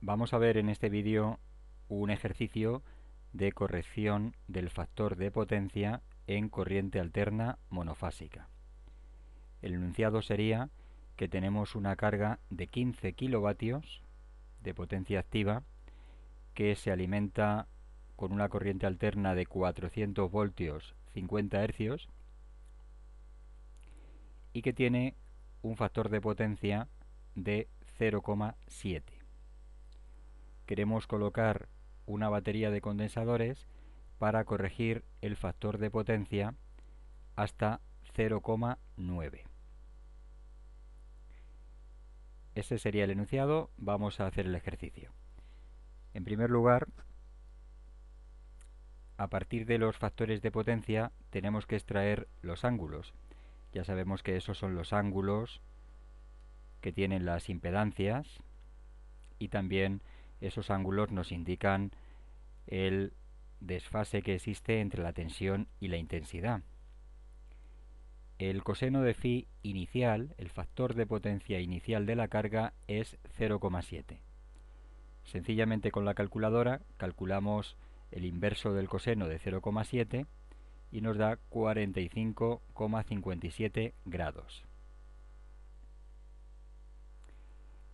Vamos a ver en este vídeo un ejercicio de corrección del factor de potencia en corriente alterna monofásica. El enunciado sería que tenemos una carga de 15 kilovatios de potencia activa que se alimenta con una corriente alterna de 400 voltios 50 hercios y que tiene un factor de potencia de 0,7. Queremos colocar una batería de condensadores para corregir el factor de potencia hasta 0,9. Ese sería el enunciado. Vamos a hacer el ejercicio. En primer lugar, a partir de los factores de potencia tenemos que extraer los ángulos. Ya sabemos que esos son los ángulos que tienen las impedancias y también esos ángulos nos indican el desfase que existe entre la tensión y la intensidad. El coseno de phi inicial, el factor de potencia inicial de la carga, es 0,7. Sencillamente con la calculadora calculamos el inverso del coseno de 0,7 y nos da 45,57 grados.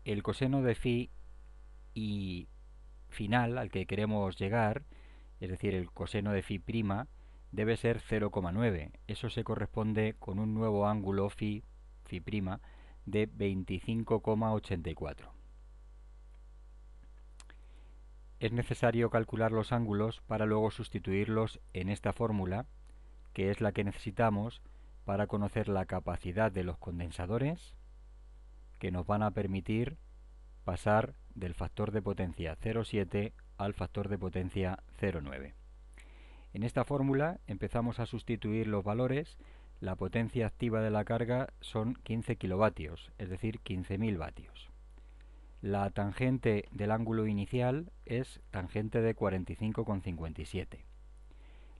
El coseno de phi y final al que queremos llegar, es decir, el coseno de phi prima, debe ser 0,9. Eso se corresponde con un nuevo ángulo phi prima, de 25,84. Es necesario calcular los ángulos para luego sustituirlos en esta fórmula, que es la que necesitamos para conocer la capacidad de los condensadores, que nos van a permitir pasar del factor de potencia 0,7 al factor de potencia 0,9. En esta fórmula empezamos a sustituir los valores. La potencia activa de la carga son 15 kilovatios, es decir, 15.000 vatios. La tangente del ángulo inicial es tangente de 45,57.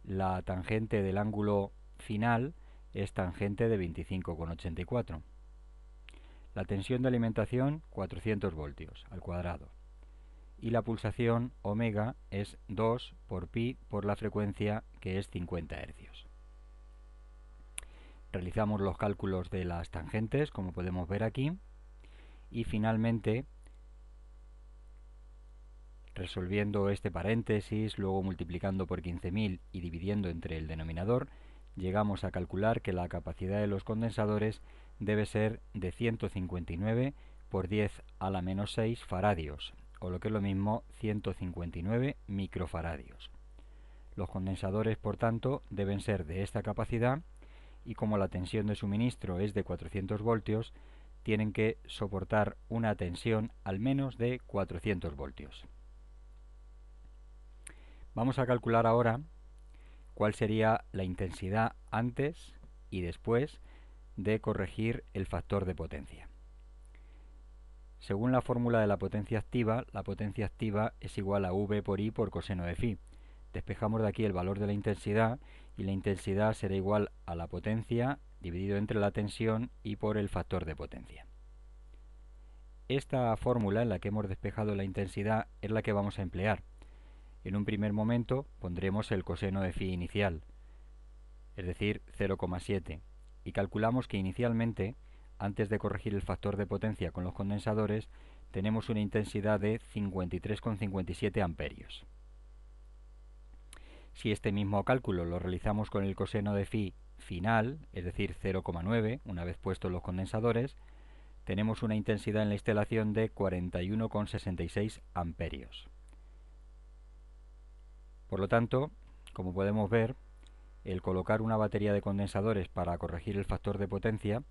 La tangente del ángulo final es tangente de 25,84. La tensión de alimentación 400 voltios al cuadrado. Y la pulsación omega es 2 por pi por la frecuencia, que es 50 hercios. Realizamos los cálculos de las tangentes, como podemos ver aquí, y finalmente, resolviendo este paréntesis, luego multiplicando por 15.000 y dividiendo entre el denominador, llegamos a calcular que la capacidad de los condensadores debe ser de 159 por 10 a la menos 6 faradios, o lo que es lo mismo, 159 microfaradios. Los condensadores, por tanto, deben ser de esta capacidad y como la tensión de suministro es de 400 voltios, tienen que soportar una tensión al menos de 400 voltios. Vamos a calcular ahora cuál sería la intensidad antes y después de corregir el factor de potencia. Según la fórmula de la potencia activa es igual a V por I por coseno de phi. Despejamos de aquí el valor de la intensidad y la intensidad será igual a la potencia dividido entre la tensión y por el factor de potencia. Esta fórmula en la que hemos despejado la intensidad es la que vamos a emplear. En un primer momento pondremos el coseno de phi inicial, es decir, 0,7, y calculamos que inicialmente, antes de corregir el factor de potencia con los condensadores, tenemos una intensidad de 53,57 amperios. Si este mismo cálculo lo realizamos con el coseno de phi final, es decir, 0,9, una vez puestos los condensadores, tenemos una intensidad en la instalación de 41,66 amperios. Por lo tanto, como podemos ver, el colocar una batería de condensadores para corregir el factor de potencia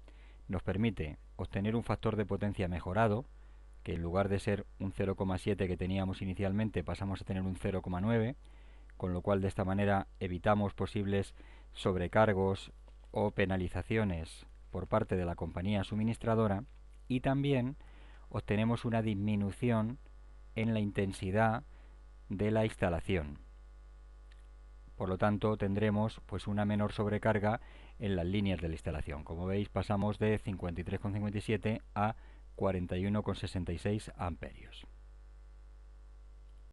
nos permite obtener un factor de potencia mejorado, que en lugar de ser un 0,7 que teníamos inicialmente pasamos a tener un 0,9, con lo cual de esta manera evitamos posibles sobrecargos o penalizaciones por parte de la compañía suministradora, y también obtenemos una disminución en la intensidad de la instalación. Por lo tanto, tendremos una menor sobrecarga en las líneas de la instalación. Como veis, pasamos de 53,57 a 41,66 amperios.